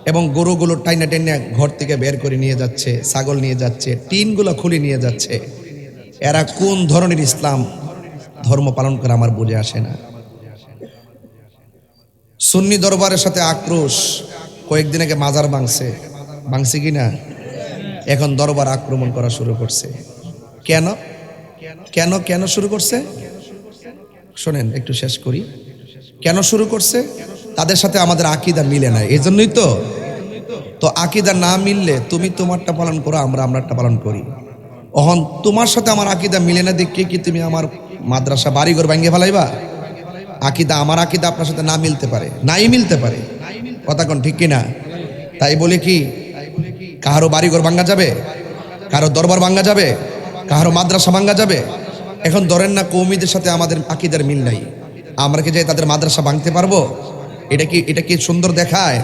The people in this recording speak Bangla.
এবং গরুগুলো টাইনা টাইনা ঘর থেকে বের করে নিয়ে যাচ্ছে, ছাগল নিয়ে যাচ্ছে, টিনগুলো খুলে নিয়ে যাচ্ছে। এরা কোন ধরনের ইসলাম ধর্ম পালন করে আমার বুঝে আসে না। সুন্নি দরবারের সাথে আক্রোশ, কয়েকদিন আগে মাজার ভাঙছে কিনা, এখন দরবার আক্রমণ করা শুরু করছে। কেন কেন কেন শুরু করছে শোনেন, একটু শেষ করি। কেন শুরু করছে? তাদের সাথে আমাদের আকীদা মিলে না, এই জন্যই তো। তো আকীদা না মিললে তুমি তোমারটা পালন করো, আমরা আমরারটা পালন করি। অহন তোমার সাথে আমার আকীদা মিলে না দেখে কি তুমি আমার মাদ্রাসা বাড়িঘর ভাঙ্গে ফেলাইবা? আকীদা, আমার আকীদা আপনার সাথে না মিলতে পারে, নাই মিলতে পারে, কথা কোন ঠিক কিনা? তাই বলে কি কাহারো বাড়িঘর ভাঙ্গা যাবে, কারো দরবার ভাঙ্গা যাবে, কাহারো মাদ্রাসা ভাঙ্গা যাবে? এখন ধরেন না কওমীদের সাথে আমাদের আকীদার মিল নাই, আমরা কি যাই তাদের মাদ্রাসা ভাঙতে পারবো? এটা কি সুন্দর দেখায়?